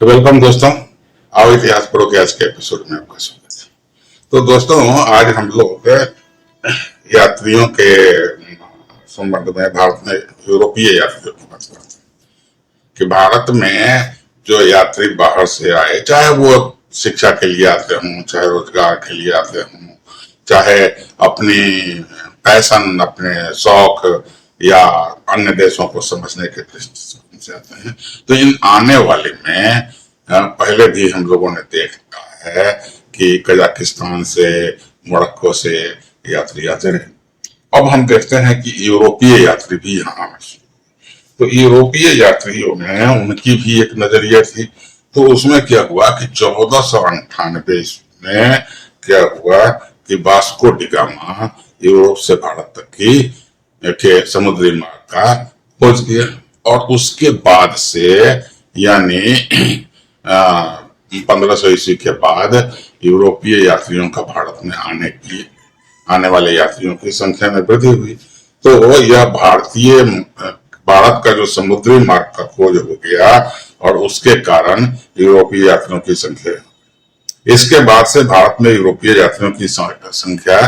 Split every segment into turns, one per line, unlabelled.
तो वेलकम दोस्तों, आओ इतिहास पढ़ो के आज के एपिसोड में आपका स्वागत है। तो दोस्तों, आज हम लोग यात्रियों के संबंध में भारत में यूरोपीय यात्रियों की बात करते हैं कि भारत में जो यात्री बाहर से आए, चाहे वो शिक्षा के लिए आते हों, चाहे रोजगार के लिए आते हों, चाहे अपनी पैशन, अपने शौक या अन्य देशों को समझने के दृष्टि से आते हैं, तो इन आने वाले में पहले भी हम लोगों ने देखा है कि कजाकिस्तान से, मोरक्को से यात्री आते रहे। अब हम देखते हैं कि यूरोपीय यात्री भी यहाँ आए। तो यूरोपीय यात्रियों में उनकी भी एक नजरिया थी। तो उसमें क्या हुआ कि 1498 में क्या हुआ कि वास्को डी गामा यूरोप से भारत तक के समुद्री मार्ग का खोज किया, और उसके बाद से यानी 1500 ईस्वी के बाद यूरोपीय यात्रियों का भारत में आने वाले यात्रियों की संख्या में वृद्धि हुई। तो यह भारत का जो समुद्री मार्ग का खोज हो गया और उसके कारण यूरोपीय यात्रियों की संख्या, इसके बाद से भारत में यूरोपीय यात्रियों की संख्या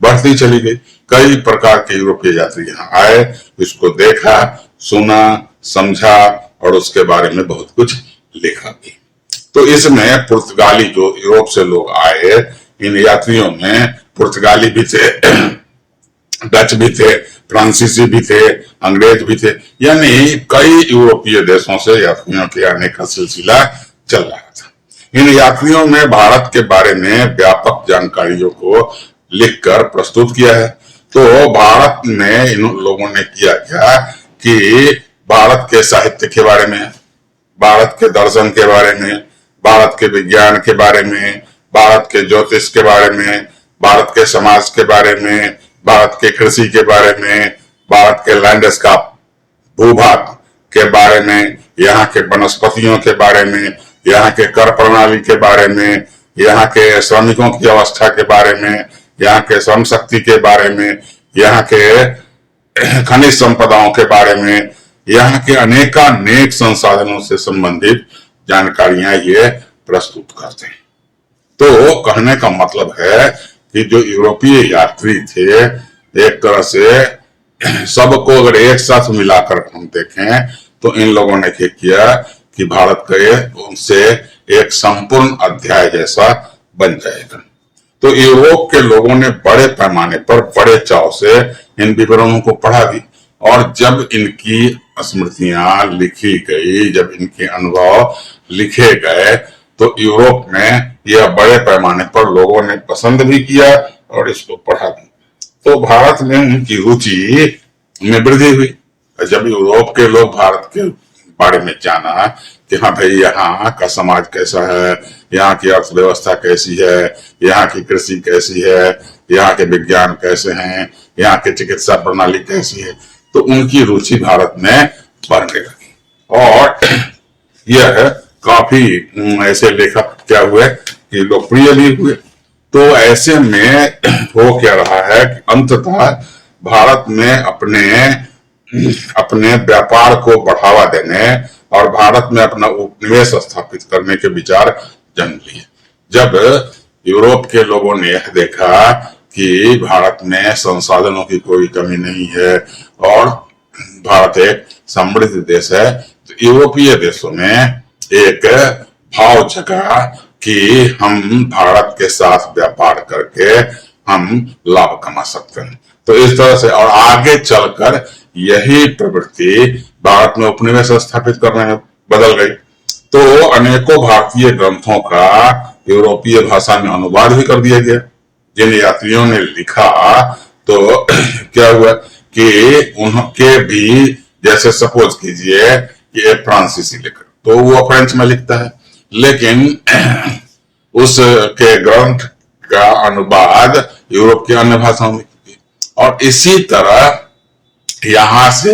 बढ़ती चली गई। कई प्रकार के यूरोपीय यात्री यहाँ आए, इसको देखा, सुना, समझा और उसके बारे में बहुत कुछ लिखा भी। तो इसमें पुर्तगाली, जो यूरोप से लोग आए, इन यात्रियों में पुर्तगाली भी थे, डच भी थे, फ्रांसीसी भी थे, अंग्रेज भी थे, यानी कई यूरोपीय देशों से यात्रियों के आने का सिलसिला चल रहा था। इन यात्रियों में भारत के बारे में व्यापक जानकारियों को लिखकर प्रस्तुत किया है। तो भारत में इन लोगों ने किया क्या कि भारत के साहित्य के बारे में, भारत के दर्शन के बारे में, भारत के विज्ञान के बारे में, भारत के ज्योतिष के बारे में, भारत के समाज के बारे में, भारत के कृषि के बारे में, भारत के लैंडस्केप, भूभाग के बारे में, यहाँ के वनस्पतियों के बारे में, यहाँ के कर प्रणाली के बारे में, यहाँ के श्रमिकों की अवस्था के बारे में, यहाँ के श्रम शक्ति के बारे में, यहाँ के खनिज संपदाओं के बारे में, यहाँ के अनेकानेक संसाधनों से संबंधित जानकारियां ये प्रस्तुत करते हैं। तो कहने का मतलब है कि जो यूरोपीय यात्री थे, एक तरह से सबको अगर एक साथ मिलाकर हम देखें तो इन लोगों ने क्या किया कि भारत का उनसे एक संपूर्ण अध्याय जैसा बन जाएगा। तो यूरोप के लोगों ने बड़े पैमाने पर, बड़े चाव से इन विवरणों को पढ़ा भी, और जब इनकी स्मृतियां लिखी गई, जब इनके अनुभव लिखे गए, तो यूरोप में यह बड़े पैमाने पर लोगों ने पसंद भी किया और इसको पढ़ा भी। तो भारत में उनकी रुचि में वृद्धि हुई। जब यूरोप के लोग भारत के बारे में जाना कि हाँ भाई, यहाँ का समाज कैसा है, यहाँ की अर्थव्यवस्था कैसी है, यहाँ की कृषि कैसी है, यहाँ के विज्ञान कैसे हैं, यहाँ की चिकित्सा प्रणाली कैसी है, तो उनकी रुचि भारत में बढ़ने लगी। और यह काफी ऐसे लेखक क्या हुए कि लोकप्रिय भी हुए। तो ऐसे में हो क्या रहा है कि अंततः भारत में अपने व्यापार को बढ़ावा देने और भारत में अपना उपनिवेश स्थापित करने के विचार जन्म लिए। जब यूरोप के लोगों ने यह देखा कि भारत में संसाधनों की कोई कमी नहीं है और भारत एक समृद्ध देश है, तो यूरोपीय देशों में एक भाव जगा कि हम भारत के साथ व्यापार करके हम लाभ कमा सकते हैं। तो इस तरह से और आगे चलकर यही प्रवृत्ति भारत में उपनिवेश स्थापित करने में बदल गई। तो अनेकों भारतीय ग्रंथों का यूरोपीय भाषा में अनुवाद भी कर दिया गया। जिन यात्रियों ने लिखा तो क्या हुआ कि उनके भी, जैसे सपोज कीजिए कि एक फ्रांसीसी लेखक, तो वो फ्रेंच में लिखता है, लेकिन उसके ग्रंथ का अनुवाद यूरोप की अन्य भाषाओं में किया। और इसी तरह यहां से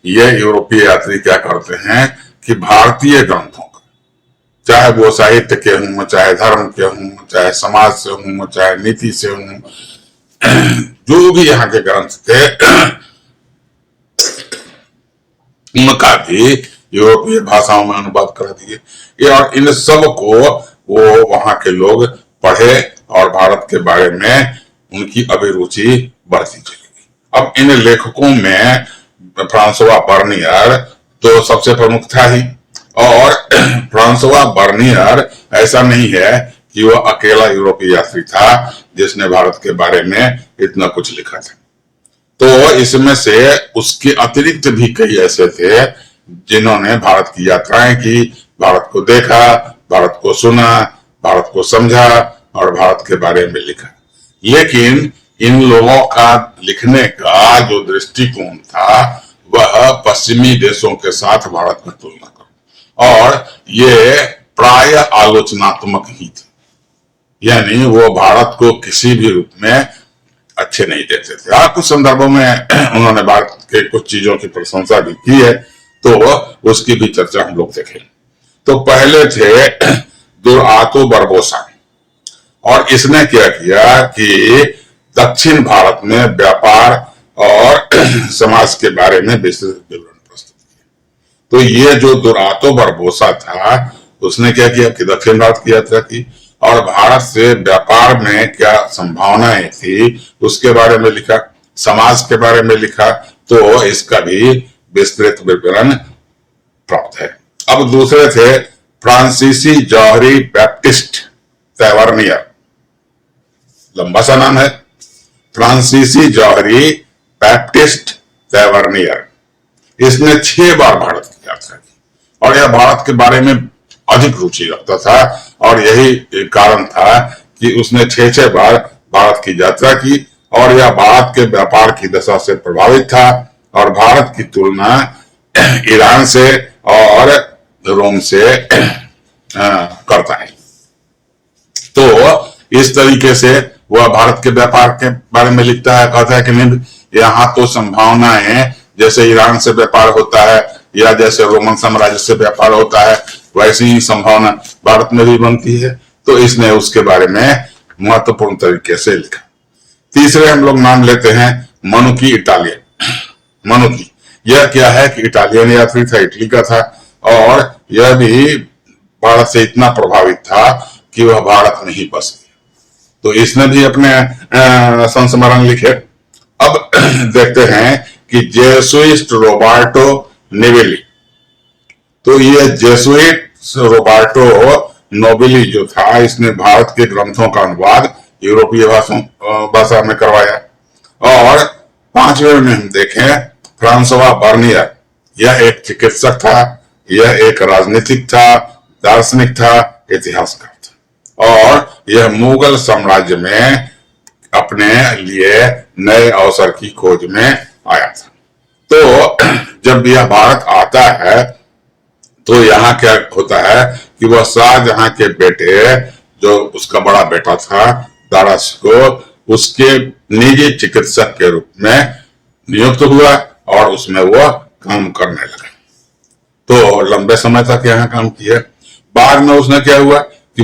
ये यूरोपीय यात्री क्या करते हैं कि भारतीय ग्रंथों का, चाहे वो साहित्य के हों, चाहे धर्म के हों, चाहे समाज से हों, चाहे नीति से हों, जो भी यहाँ के ग्रंथ थे, उनका भी यूरोपीय भाषाओं में अनुवाद करा दिए। और इन सब को वो वहां के लोग पढ़े और भारत के बारे में उनकी अभिरुचि बढ़ती चली गई। अब इन लेखकों में फ्रांसवा बर्नियर तो सबसे प्रमुख था ही, और फ्रांसवा बर्नियर ऐसा नहीं है कि वह अकेला यूरोपीय यात्री था जिसने भारत के बारे में इतना कुछ लिखा था। तो इसमें से उसके अतिरिक्त भी कई ऐसे थे जिन्होंने भारत की यात्राएं की, भारत को देखा, भारत को सुना, भारत को समझा और भारत के बारे में लिखा। लेकिन इन लोगों का लिखने का जो दृष्टिकोण था वह पश्चिमी देशों के साथ भारत में तुलना करो, और ये प्राय आलोचनात्मक ही थे, यानी वो भारत को किसी भी रूप में अच्छे नहीं देते थे। कुछ संदर्भों में उन्होंने भारत के कुछ चीजों की प्रशंसा भी की है, तो उसकी भी चर्चा हम लोग देखें। तो पहले थे दुरातो बरबोसा, और इसने क्या किया कि दक्षिण भारत में व्यापार और समाज के बारे में विस्तृत विवरण प्रस्तुत किया। तो ये जो दुरातो बरबोसा था उसने क्या किया कि दक्षिण भारत की यात्रा की और भारत से व्यापार में क्या संभावनाएं थी उसके बारे में लिखा, समाज के बारे में लिखा, तो इसका भी विस्तृत विवरण प्राप्त है। अब दूसरे थे फ्रांसीसी जौहरी बैप्टिस्ट तैवर्नियर, लंबा सा नाम है, फ्रांसीसी जौहरी बैप्टिस्ट तैवर्नियर। इसने 6 बार भारत की यात्रा की और यह भारत के बारे में अधिक रुचि रखता था, और यही कारण था कि उसने 6 बार भारत की यात्रा की, और यह भारत के व्यापार की दशा से प्रभावित था और भारत की तुलना ईरान से और रोम से करता है। तो इस तरीके से वह भारत के व्यापार के बारे में लिखता है, कहता है कि नहीं, यहाँ तो संभावनाएं जैसे ईरान से व्यापार होता है या जैसे रोमन साम्राज्य से व्यापार होता है वैसी ही संभावना भारत में भी बनती है। तो इसने उसके बारे में महत्वपूर्ण तरीके से लिखा। तीसरे हम लोग नाम लेते हैं मनुकी इटालियन। मनुकी यह क्या है कि इटालियन यात्री था, इटली का था, और यह भी भारत से इतना प्रभावित था कि वह भारत में ही बस गया। तो इसने भी अपने संस्मरण लिखे। अब देखते हैं कि जेसुइस्ट रोबर्टो नोबेली, तो ये जेसुइट रोबर्टो नोबेली जो था इसने भारत के ग्रंथों का अनुवाद यूरोपीय भाषा में करवाया। और 5वें में हम देखें फ्रांसवा बर्नियर, यह एक चिकित्सक था, यह एक राजनीतिक था, दार्शनिक था, इतिहासकार था, और यह मुगल साम्राज्य में अपने लिए नए अवसर की खोज में आया था। तो जब यह भारत आता है तो यहाँ क्या होता है कि वह शाहजहां के बेटे, जो उसका बड़ा बेटा था दारास को, उसके निजी चिकित्सक के रूप में नियुक्त हुआ और उसमें वह काम करने लगा। तो लंबे समय तक यहाँ काम किया। बाद में उसने क्या हुआ कि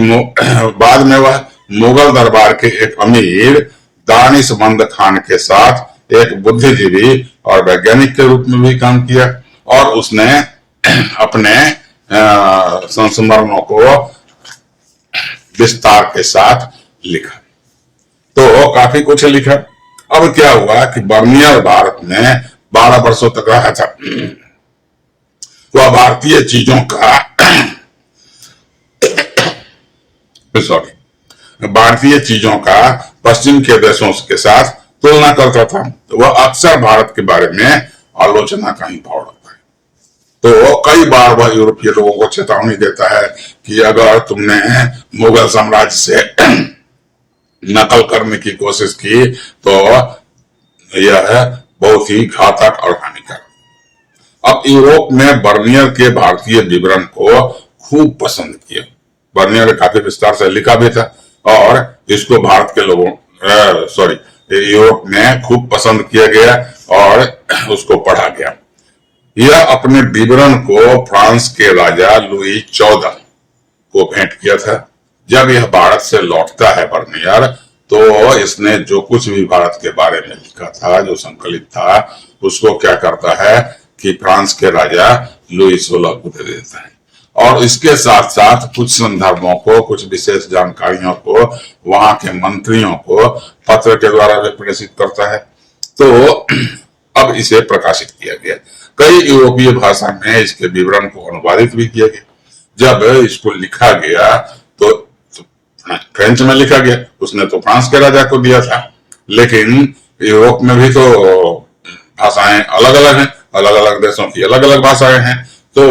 बाद में वह मुगल दरबार के एक अमीर दानिशमंद खान के साथ एक बुद्धिजीवी और वैज्ञानिक के रूप में भी काम किया, और उसने अपने संस्मरणों को विस्तार के साथ लिखा। तो काफी कुछ लिखा। अब क्या हुआ कि बर्नियर भारत में 12 वर्षों तक रहा था। वह भारतीय चीजों का भारतीय चीजों का पश्चिम के देशों के साथ तुलना करता था। तो वह अक्सर भारत के बारे में आलोचना का ही भाव रखता है। तो कई बार वह यूरोपीय लोगों को चेतावनी देता है कि अगर तुमने मुगल साम्राज्य से नकल करने की कोशिश की तो यह बहुत ही घातक और हानिकारक। अब यूरोप में बर्नियर के भारतीय विवरण को खूब पसंद किया। बर्नियर ने काफी विस्तार से लिखा भी था और इसको भारत के लोगों यूरोप में खूब पसंद किया गया और उसको पढ़ा गया। यह अपने विवरण को फ्रांस के राजा लुई 14 को भेंट किया था। जब यह भारत से लौटता है बर्नियर, तो इसने जो कुछ भी भारत के बारे में लिखा था, जो संकलित था, उसको क्या करता है कि फ्रांस के राजा लुई 16 को दे देता है और इसके साथ साथ कुछ संदर्भों को, कुछ विशेष जानकारियों को वहां के मंत्रियों को पत्र के द्वारा भी प्रेषित करता है। तो अब इसे प्रकाशित किया गया। कई यूरोपीय भाषा में इसके विवरण को अनुवादित भी किया गया। जब इसको लिखा गया तो फ्रेंच में लिखा गया, उसने तो फ्रांस के राजा को दिया था, लेकिन यूरोप में भी तो भाषाएं अलग अलग हैं, अलग अलग देशों की अलग अलग भाषाएं हैं। तो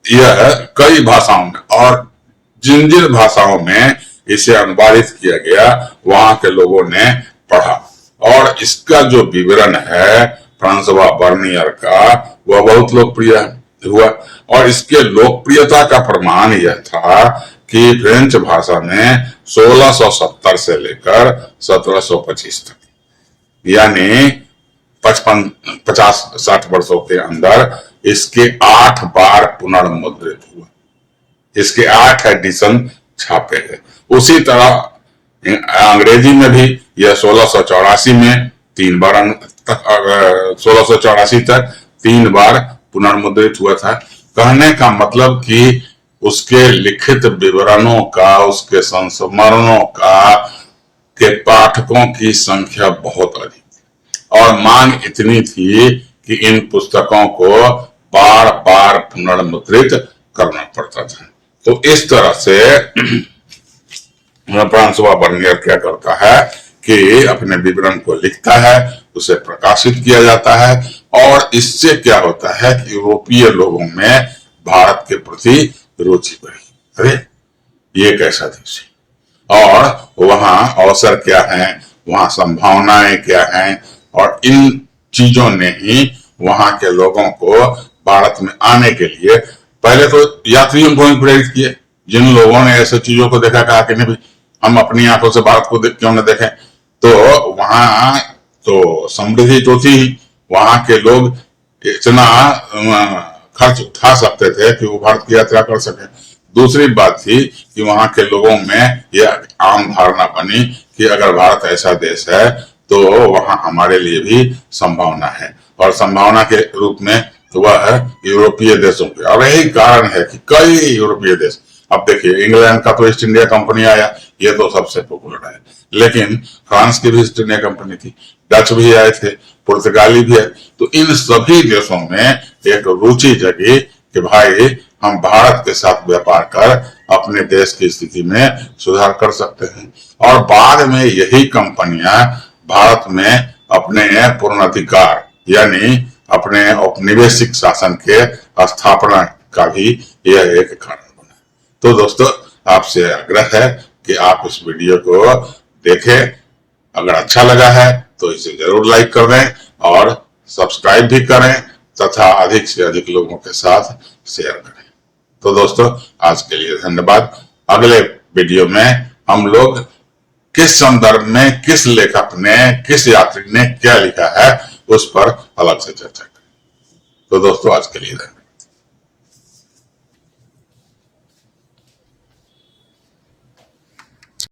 यह कई भाषाओं में, और जिन जिन भाषाओं में इसे अनुवादित किया गया वहां के लोगों ने पढ़ा, और इसका जो विवरण है फ्रांसवा बर्नियर का वह बहुत लोकप्रिय हुआ। और इसके लोकप्रियता का प्रमाण यह था कि फ्रेंच भाषा में 1670 से लेकर 1725 तक, यानी 50-60 वर्षों के अंदर इसके 8 बार पुनर्मुद्रित हुआ। इसके 8 एडिशन छापे हैं। उसी तरह अंग्रेजी में भी यह 1684 में 3 बार, 1684 तक 3 बार पुनर्मुद्रित हुआ था। कहने का मतलब कि उसके लिखित विवरणों का, उसके संस्मरणों का के पाठकों की संख्या बहुत अधिक और मांग इतनी थी कि इन पुस्तकों को बार बार पुनर्मुद्रित करना पड़ता था। तो इस तरह से फ्रांसवा बर्नियर क्या करता है कि अपने विवरण को लिखता है, उसे प्रकाशित किया जाता है, और इससे क्या होता है कि यूरोपीय लोगों में भारत के प्रति रुचि बढ़ी। अरे ये कैसा देश है, और वहां अवसर क्या है, वहां संभावनाएं क्या हैं, और इन चीजों ने ही वहां के लोगों को भारत में आने के लिए पहले तो यात्रियों को ही प्रेरित किए। जिन लोगों ने ऐसे चीजों को देखा, कहा कि नहीं हम अपनी आंखों से भारत को क्यों न देखें। तो वहां तो समृद्धि तो थी ही, वहां के लोग इतना खर्च उठा सकते थे कि वो भारत की यात्रा कर सके। दूसरी बात थी कि वहां के लोगों में यह आम धारणा बनी कि अगर भारत ऐसा देश है तो वहां हमारे लिए भी संभावना है, और संभावना के रूप में तो वह है यूरोपीय देशों के। और यही कारण है कि कई यूरोपीय देश, अब देखिए इंग्लैंड का तो ईस्ट इंडिया कंपनी आया, ये तो सबसे पॉपुलर है, लेकिन फ्रांस की भी ईस्ट इंडिया कंपनी थी, डच भी आए थे, पुर्तगाली भी आए। तो इन सभी देशों में एक रुचि जगी कि भाई हम भारत के साथ व्यापार कर अपने देश की स्थिति में सुधार कर सकते हैं। और बाद में यही कंपनियां भारत में अपने पूर्णाधिकार यानी अपने औपनिवेशिक शासन के स्थापना का भी यह एक कारण बना। तो दोस्तों आपसे आग्रह है कि आप इस वीडियो को देखें, अगर अच्छा लगा है तो इसे जरूर लाइक कर दें और सब्सक्राइब भी करें तथा अधिक से अधिक लोगों के साथ शेयर करें। तो दोस्तों आज के लिए धन्यवाद। अगले वीडियो में हम लोग किस संदर्भ में, किस लेखक ने, किस यात्री ने क्या लिखा है उस पर अलग से चर्चा करें। तो दोस्तों आज के लिए धन्यवाद।